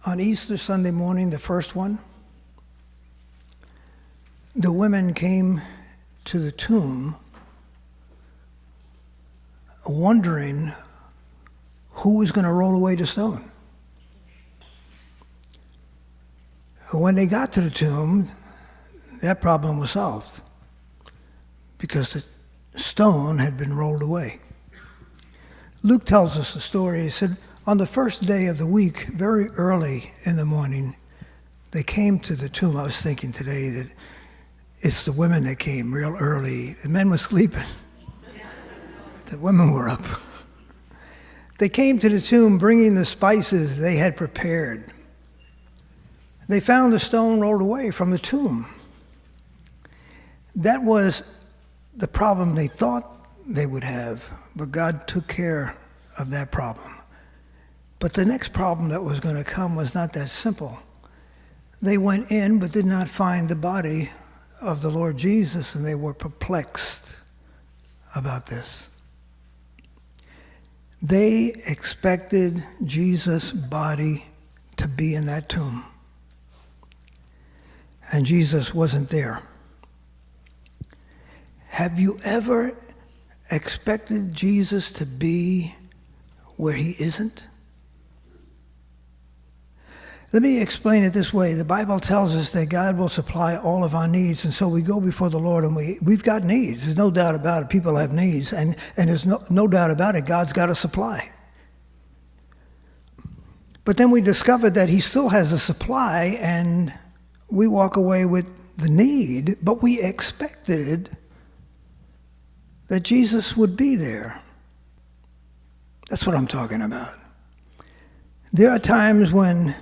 On Easter Sunday morning, the first one, the women came to the tomb wondering who was going to roll away the stone. When they got to the tomb, that problem was solved because the stone had been rolled away. Luke tells us the story. He said, on the first day of the week, very early in the morning, they came to the tomb. I was thinking today that it's the women that came real early. The men were sleeping. The women were up. They came to the tomb bringing the spices they had prepared. They found the stone rolled away from the tomb. That was the problem they thought they would have, but God took care of that problem. But the next problem that was going to come was not that simple. They went in but did not find the body of the Lord Jesus, and they were perplexed about this. They expected Jesus' body to be in that tomb, and Jesus wasn't there. Have you ever expected Jesus to be where he isn't? Let me explain it this way. The Bible tells us that God will supply all of our needs, and so we go before the Lord and we've got needs. There's no doubt about it. People have needs, and there's no doubt about it. God's got a supply. But then we discover that he still has a supply, and we walk away with the need, but we expected that Jesus would be there. That's what I'm talking about. There are times when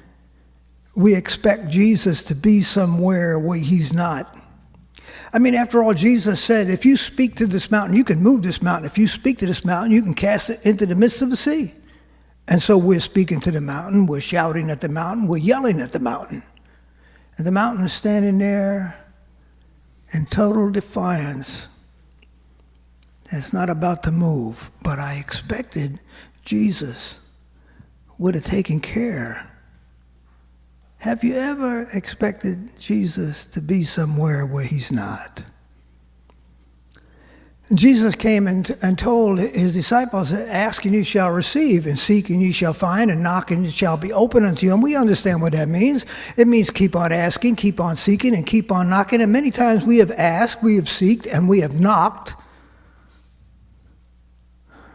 we expect Jesus to be somewhere where he's not. I mean, after all, Jesus said, if you speak to this mountain, you can move this mountain. If you speak to this mountain, you can cast it into the midst of the sea. And so we're speaking to the mountain, we're shouting at the mountain, we're yelling at the mountain. And the mountain is standing there in total defiance. It's not about to move, but I expected Jesus would have taken care. Have you ever expected Jesus to be somewhere where he's not? And Jesus came and told his disciples, ask and you shall receive, and seek and you shall find, and knock and it shall be open unto you. And we understand what that means. It means keep on asking, keep on seeking, and keep on knocking. And many times we have asked, we have seeked, and we have knocked,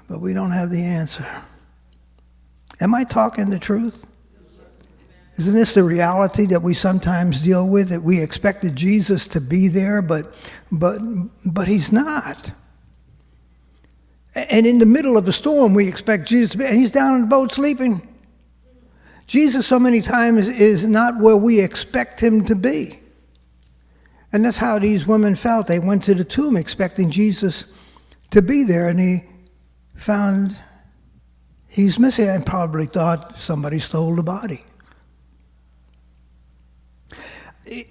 but we don't have the answer. Am I talking the truth? Isn't this the reality that we sometimes deal with, that we expected Jesus to be there, but he's not? And in the middle of a storm, we expect Jesus to be, and he's down in the boat sleeping. Jesus so many times is not where we expect him to be. And that's how these women felt. They went to the tomb expecting Jesus to be there, and he found he's missing, and probably thought somebody stole the body.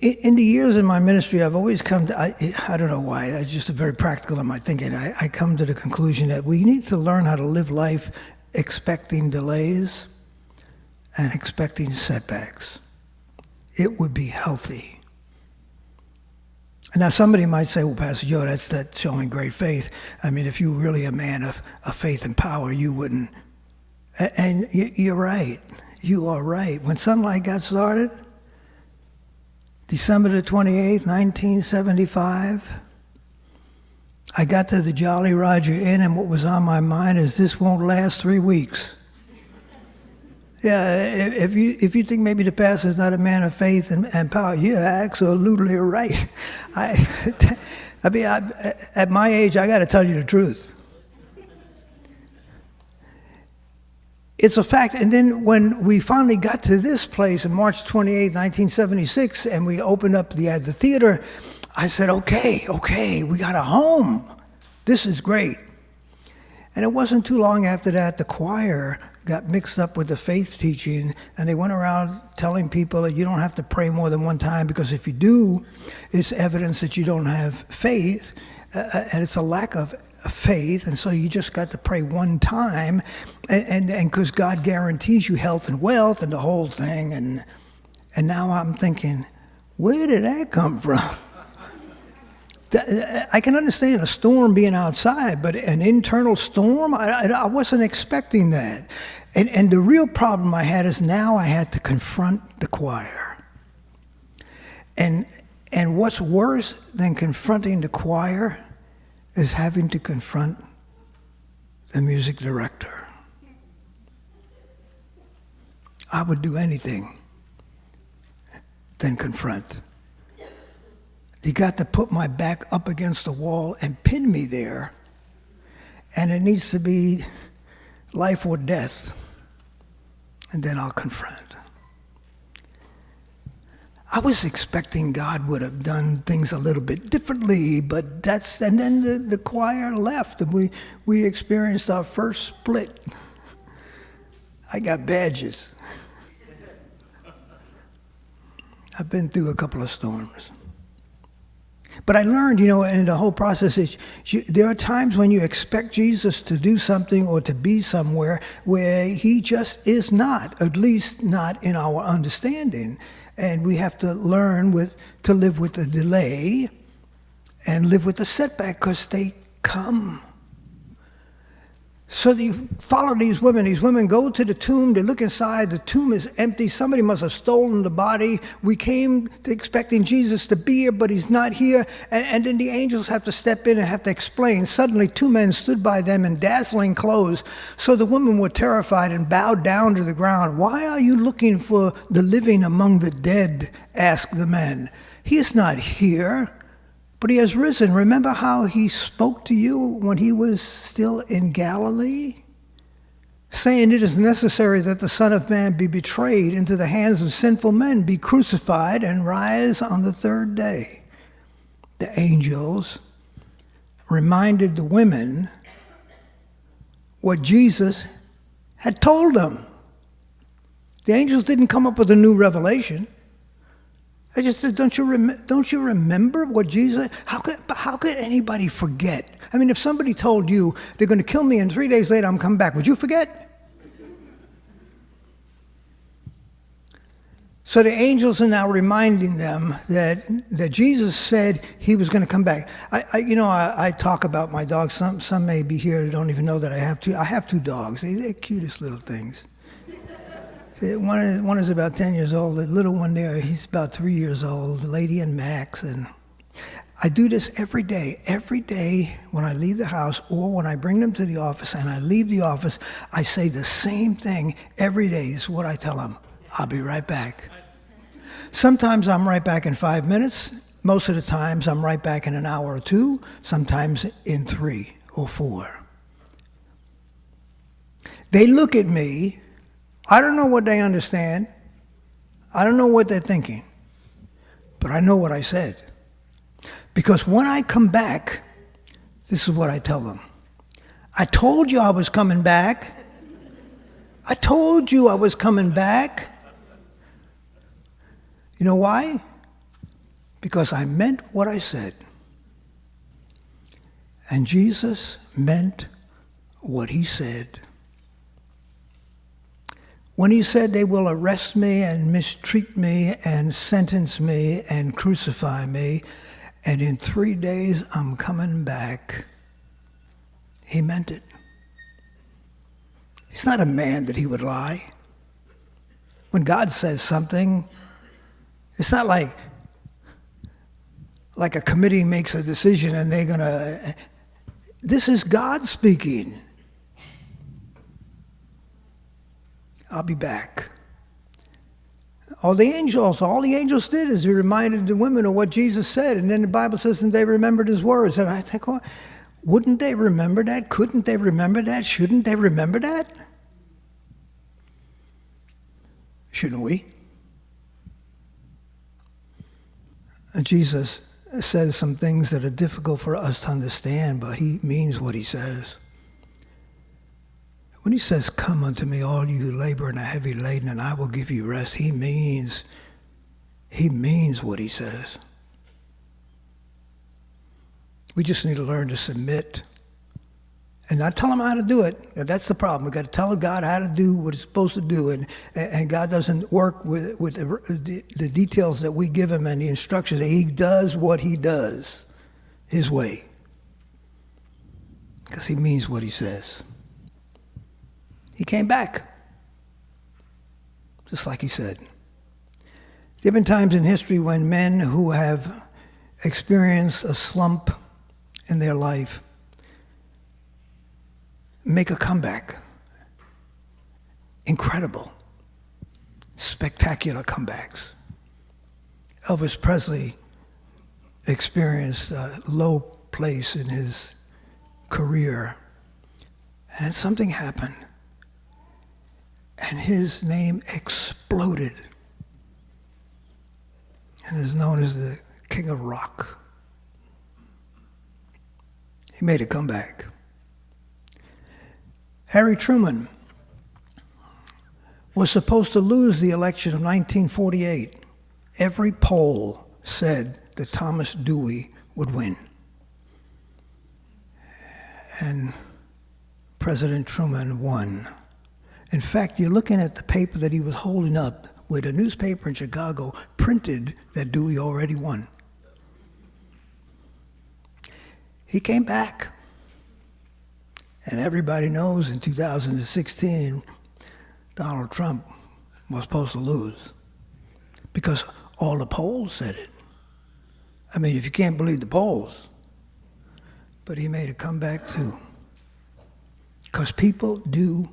In the years in my ministry, I've always come to, I don't know why, it's just very practical in my thinking. I come to the conclusion that we need to learn how to live life expecting delays and expecting setbacks. It would be healthy. Now, somebody might say, well, Pastor Joe, that's showing great faith. I mean, if you were really a man of faith and power, you wouldn't. And you're right. You are right. When Sunlight got started, December the 28th, 1975, I got to the Jolly Roger Inn, and what was on my mind is this won't last 3 weeks. Yeah, if you think maybe the pastor's not a man of faith and power, you're absolutely right. I mean, at my age, I got to tell you the truth. It's a fact. And then when we finally got to this place on March 28, 1976, and we opened up the theater, I said, okay, we got a home. This is great. And it wasn't too long after that, the choir got mixed up with the faith teaching, and they went around telling people that you don't have to pray more than one time, because if you do, it's evidence that you don't have faith, and it's a lack of faith, and so you just got to pray one time, and because God guarantees you health and wealth and the whole thing, and now I'm thinking, where did that come from? I can understand a storm being outside, but an internal storm, I wasn't expecting that. And the real problem I had is now I had to confront the choir. And what's worse than confronting the choir is having to confront the music director. I would do anything than confront. You got to put my back up against the wall and pin me there, and it needs to be life or death, and then I'll confront. I was expecting God would have done things a little bit differently, but and then the choir left, and we experienced our first split. I got badges. I've been through a couple of storms. But I learned, in the whole process, there are times when you expect Jesus to do something or to be somewhere where he just is not, at least not in our understanding. And we have to learn to live with the delay and live with the setback, because they come. So you follow these women. These women go to the tomb. They look inside. The tomb is empty. Somebody must have stolen the body. We came to expecting Jesus to be here, but he's not here. And then the angels have to step in and have to explain. Suddenly, two men stood by them in dazzling clothes. So the women were terrified and bowed down to the ground. "Why are you looking for the living among the dead?" asked the men. "He is not here, but he has risen. Remember how he spoke to you when he was still in Galilee, saying, 'It is necessary that the Son of Man be betrayed into the hands of sinful men, be crucified, and rise on the third day.'" The angels reminded the women what Jesus had told them. The angels didn't come up with a new revelation. I just said, don't you remember what Jesus? How could anybody forget? I mean, if somebody told you they're going to kill me and 3 days later I'm coming back, would you forget? So the angels are now reminding them that Jesus said he was going to come back. I talk about my dogs. Some may be here that don't even know that I have two. I have two dogs. They're cutest little things. One is about 10 years old. The little one there, he's about 3 years old, Lady and Max. And I do this every day. Every day when I leave the house or when I bring them to the office and I leave the office, I say the same thing every day. This is what I tell them. I'll be right back. Sometimes I'm right back in 5 minutes. Most of the times I'm right back in an hour or two, sometimes in 3 or 4. They look at me. I don't know what they understand. I don't know what they're thinking. But I know what I said. Because when I come back, this is what I tell them. I told you I was coming back. I told you I was coming back. You know why? Because I meant what I said. And Jesus meant what he said. When he said they will arrest me and mistreat me and sentence me and crucify me, and in 3 days I'm coming back, he meant it. He's not a man that he would lie. When God says something, it's not like a committee makes a decision and they're going to... This is God speaking. I'll be back. All the angels did is he reminded the women of what Jesus said. And then the Bible says, and they remembered his words. And I think, well, wouldn't they remember that? Couldn't they remember that? Shouldn't they remember that? Shouldn't we? Jesus says some things that are difficult for us to understand, but he means what he says. When he says, "Come unto me, all you who labor and are heavy laden, and I will give you rest," he means what he says. We just need to learn to submit And not tell him how to do it. That's the problem. We've got to tell God how to do what he's supposed to do. And God doesn't work with the details that we give him and the instructions. He does what he does his way. Because he means what he says. He came back. Just like he said. There have been times in history when men who have experienced a slump in their life make a comeback. Incredible, spectacular comebacks. Elvis Presley experienced a low place in his career, and then something happened, and his name exploded, and is known as the King of Rock. He made a comeback. Harry Truman was supposed to lose the election of 1948. Every poll said that Thomas Dewey would win. And President Truman won. In fact, you're looking at the paper that he was holding up, where the newspaper in Chicago printed that Dewey already won. He came back. And everybody knows in 2016, Donald Trump was supposed to lose because all the polls said it. I mean, if you can't believe the polls. But he made a comeback too. Because people do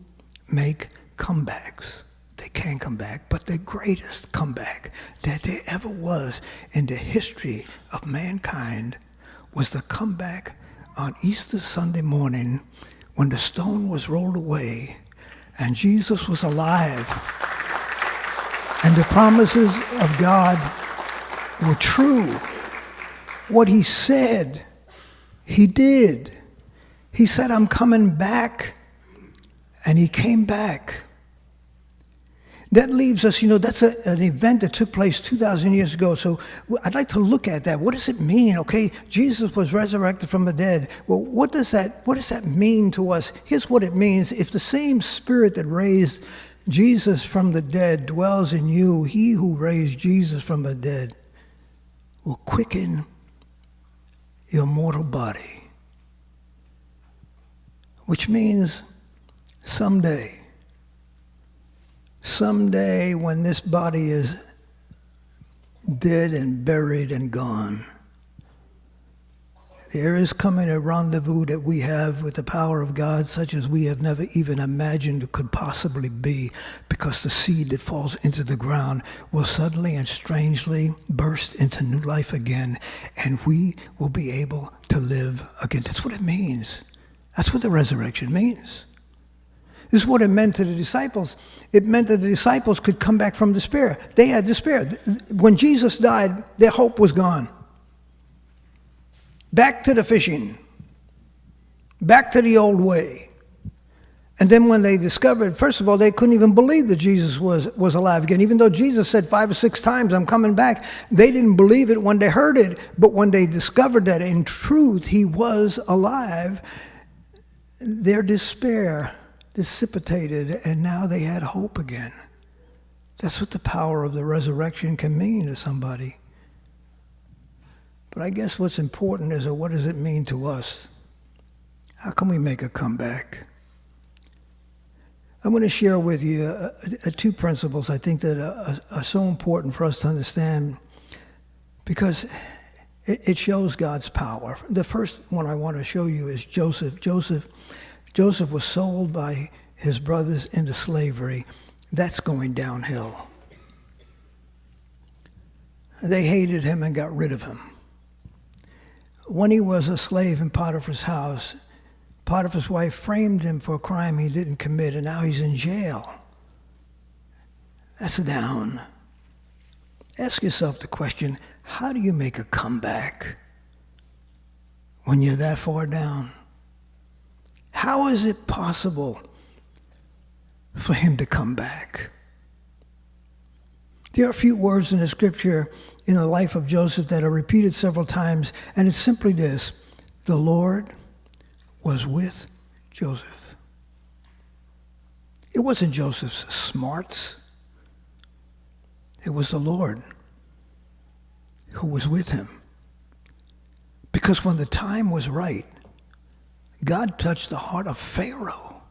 make comebacks. They can come back, but the greatest comeback that there ever was in the history of mankind was the comeback on Easter Sunday morning when the stone was rolled away and Jesus was alive and the promises of God were true. What he said, he did. He said, I'm coming back, and he came back. That leaves us, that's an event that took place 2,000 years ago. So I'd like to look at that. What does it mean? Okay, Jesus was resurrected from the dead. Well, what does that mean to us? Here's what it means. If the same Spirit that raised Jesus from the dead dwells in you, he who raised Jesus from the dead will quicken your mortal body. Which means someday when this body is dead and buried and gone, there is coming a rendezvous that we have with the power of God such as we have never even imagined could possibly be, because the seed that falls into the ground will suddenly and strangely burst into new life again, and we will be able to live again. That's what it means. That's what the resurrection means. This is what it meant to the disciples. It meant that the disciples could come back from despair. They had despair. When Jesus died, their hope was gone. Back to the fishing. Back to the old way. And then when they discovered, first of all, they couldn't even believe that Jesus was alive again. Even though Jesus said 5 or 6 times, I'm coming back, they didn't believe it when they heard it. But when they discovered that in truth he was alive, their despair dissipated, and now they had hope again. That's what the power of the resurrection can mean to somebody. But I guess what's important is, what does it mean to us? How can we make a comeback? I'm going to share with you 2 principles I think that are so important for us to understand, because it shows God's power. The first one I want to show you is Joseph. Joseph was sold by his brothers into slavery. That's going downhill. They hated him and got rid of him. When he was a slave in Potiphar's house, Potiphar's wife framed him for a crime he didn't commit, and now he's in jail. That's down. Ask yourself the question, how do you make a comeback when you're that far down? How is it possible for him to come back? There are a few words in the scripture in the life of Joseph that are repeated several times, and it's simply this: the Lord was with Joseph. It wasn't Joseph's smarts. It was the Lord who was with him. Because when the time was right, God touched the heart of Pharaoh.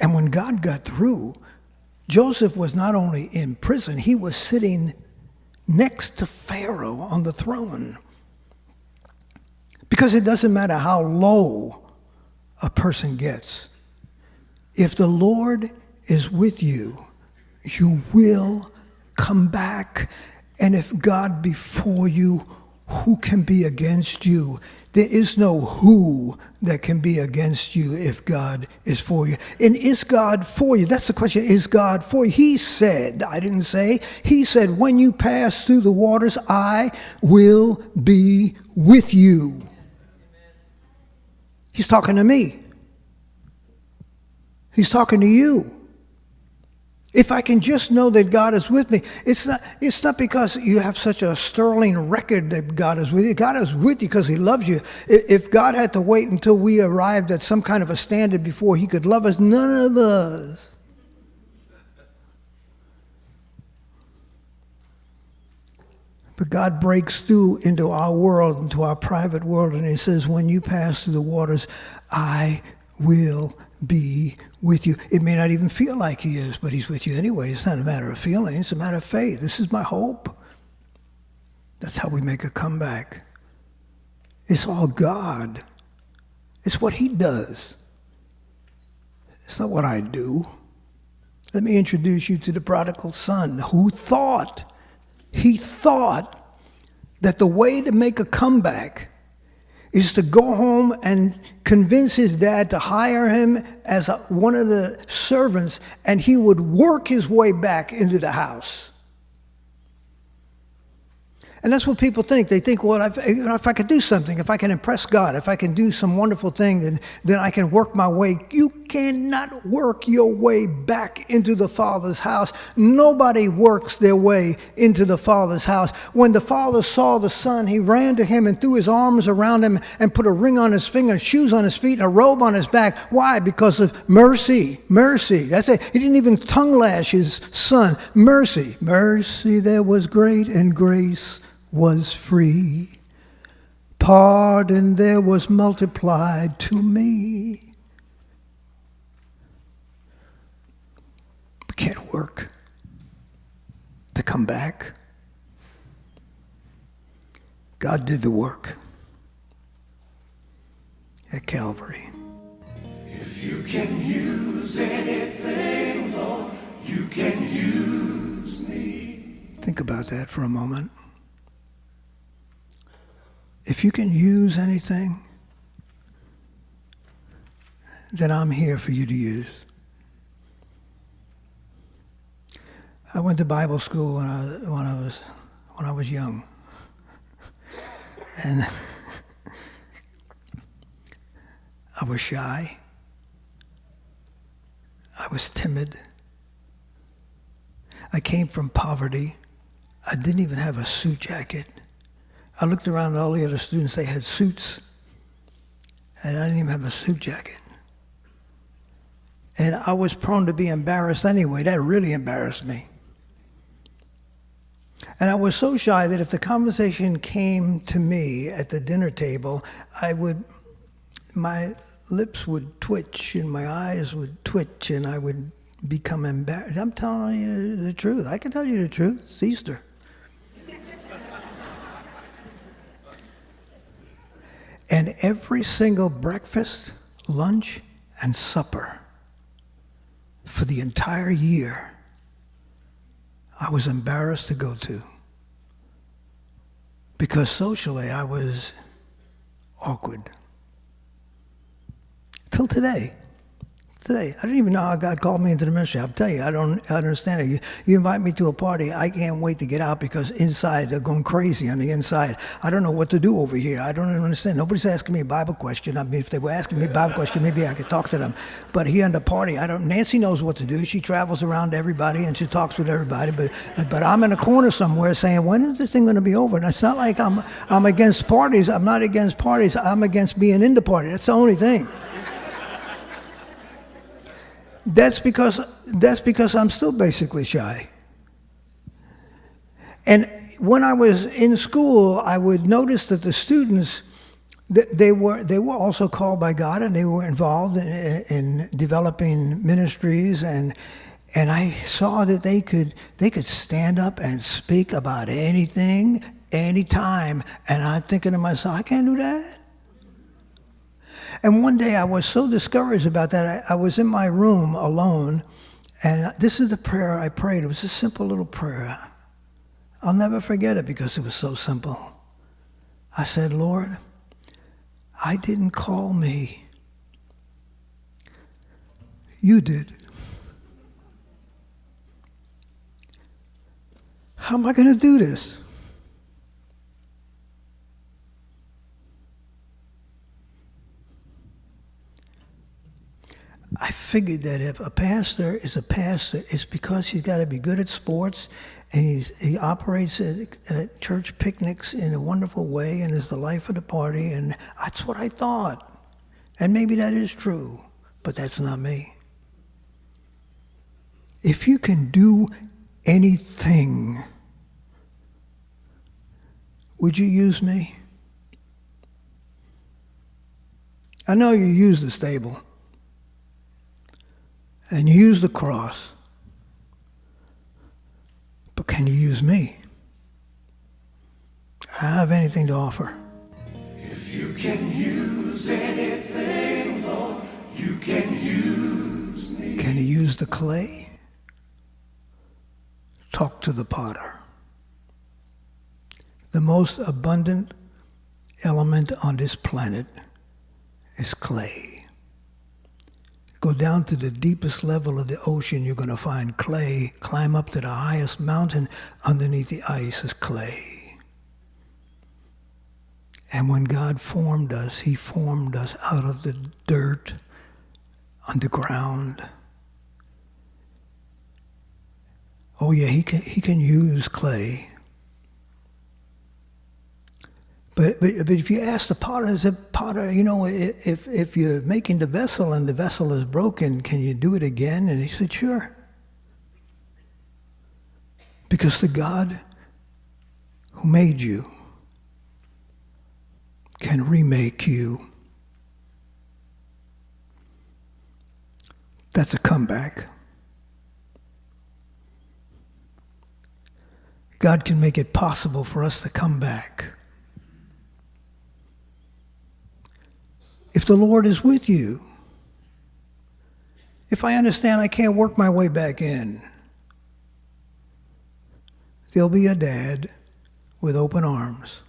And when God got through, Joseph was not only in prison, he was sitting next to Pharaoh on the throne. Because it doesn't matter how low a person gets. If the Lord is with you, you will come back. And if God be for you, who can be against you? There is no who that can be against you if God is for you. And is God for you? That's the question. Is God for you? He said, I didn't say, he said, when you pass through the waters, I will be with you. He's talking to me. He's talking to you. If I can just know that God is with me, it's not because you have such a sterling record that God is with you. God is with you because he loves you. If God had to wait until we arrived at some kind of a standard before he could love us, none of us. But God breaks through into our world, into our private world, and he says, when you pass through the waters, I will be with you. It may not even feel like he is, but he's with you anyway. It's not a matter of feeling. It's a matter of faith. This is my hope. That's how we make a comeback. It's all God. It's what he does. It's not what I do. Let me introduce you to the prodigal son who thought that the way to make a comeback is to go home and convince his dad to hire him as one of the servants, and he would work his way back into the house. And that's what people think. They think, well, if I could do something, if I can impress God, if I can do some wonderful thing, then I can work my way. You cannot work your way back into the Father's house. Nobody works their way into the Father's house. When the Father saw the Son, he ran to him and threw his arms around him and put a ring on his finger, shoes on his feet, and a robe on his back. Why? Because of mercy. Mercy. That's it. He didn't even tongue lash his son. Mercy. Mercy there was great, and grace was free. Pardon there was multiplied to me. We can't work to come back. God did the work at Calvary. If you can use anything, Lord, you can use me. Think about that for a moment. If you can use anything, then I'm here for you to use. I went to Bible school when I was young, and I was shy. I was timid. I came from poverty. I didn't even have a suit jacket. I looked around at all the other students, they had suits, and I didn't even have a suit jacket. And I was prone to be embarrassed anyway. That really embarrassed me. And I was so shy that if the conversation came to me at the dinner table, my lips would twitch and my eyes would twitch and I would become embarrassed. I'm telling you the truth. I can tell you the truth. It's Easter. And every single breakfast, lunch, and supper for the entire year, I was embarrassed to go to. Because socially, I was awkward. Till today. I don't even know how God called me into the ministry. I'll tell you, I don't understand it. You invite me to a party, I can't wait to get out because inside they're going crazy on the inside. I don't know what to do over here. I don't understand. Nobody's asking me a Bible question. I mean, if they were asking me a Bible question, maybe I could talk to them. But here in the party, Nancy knows what to do. She travels around to everybody and she talks with everybody. But I'm in a corner somewhere saying, when is this thing going to be over? And it's not like I'm against parties. I'm not against parties. I'm against being in the party. That's the only thing. That's because I'm still basically shy. And when I was in school, I would notice that the students, they were also called by God, and they were involved in developing ministries, and I saw that they could stand up and speak about anything, anytime. And I'm thinking to myself, I can't do that. And one day I was so discouraged about that. I was in my room alone, and this is the prayer I prayed. It was a simple little prayer. I'll never forget it because it was so simple. I said, Lord, I didn't call me. You did. How am I going to do this? I figured that if a pastor is a pastor, it's because he's got to be good at sports, and he operates at church picnics in a wonderful way and is the life of the party, and that's what I thought. And maybe that is true, but that's not me. If you can do anything, would you use me? I know you use the stable. And you use the cross. But can you use me? I have anything to offer. If you can use anything, Lord, you can use me. Can you use the clay? Talk to the potter. The most abundant element on this planet is clay. Go down to the deepest level of the ocean, you're going to find clay. Climb up to the highest mountain, underneath the ice is clay. And when God formed us, he formed us out of the dirt, underground. Oh yeah, he can use clay. But if you ask the potter, I said, Potter, if you're making the vessel and the vessel is broken, can you do it again? And he said, sure. Because the God who made you can remake you. That's a comeback. God can make it possible for us to come back. If the Lord is with you, if I understand I can't work my way back in, there'll be a dad with open arms,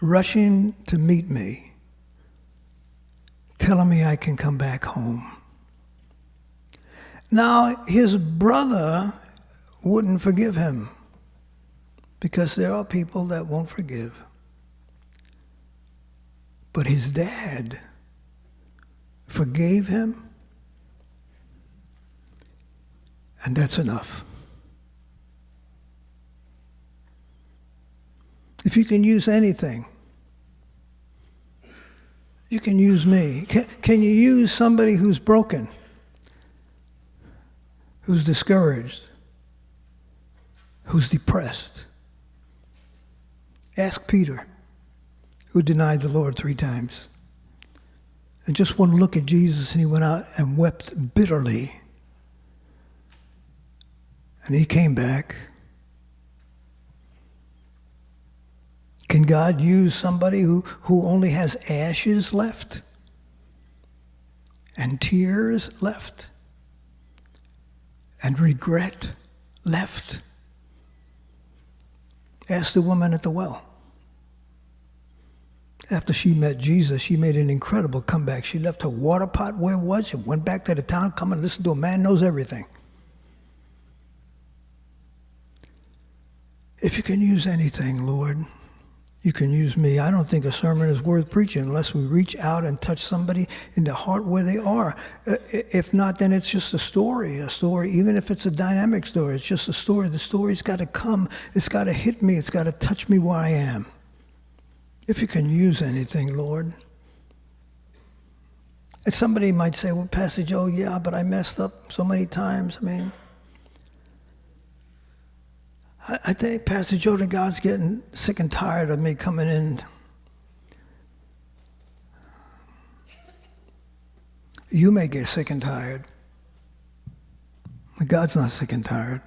rushing to meet me, telling me I can come back home. Now, his brother wouldn't forgive him, because there are people that won't forgive. But his dad forgave him, and that's enough. If you can use anything, you can use me. Can you use somebody who's broken, who's discouraged, who's depressed? Ask Peter, who denied the Lord 3 times. And just one look at Jesus, and he went out and wept bitterly. And he came back. Can God use somebody who only has ashes left and tears left and regret left? Ask the woman at the well. After she met Jesus, she made an incredible comeback. She left her water pot where it was. She went back to the town, come and listen to a man who knows everything. If you can use anything, Lord, you can use me. I don't think a sermon is worth preaching unless we reach out and touch somebody in the heart where they are. If not, then it's just a story, even if it's a dynamic story. It's just a story. The story's got to come. It's got to hit me. It's got to touch me where I am. If you can use anything, Lord, And somebody might say, well, Pastor Joe, yeah, but I messed up so many times. I mean, I think Pastor Joe, that God's getting sick and tired of me coming in. You may get sick and tired, but God's not sick and tired.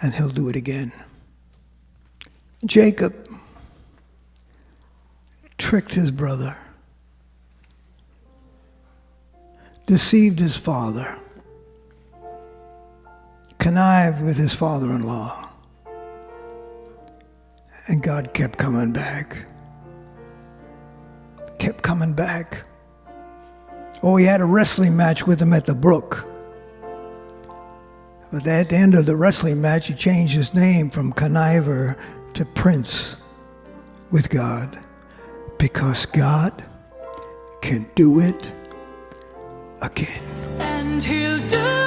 And he'll do it again. Jacob tricked his brother, deceived his father, connived with his father-in-law, and God kept coming back. Kept coming back. Oh, he had a wrestling match with him at the brook. But at the end of the wrestling match, he changed his name from conniver to prince with God. Because God can do it again. And he'll do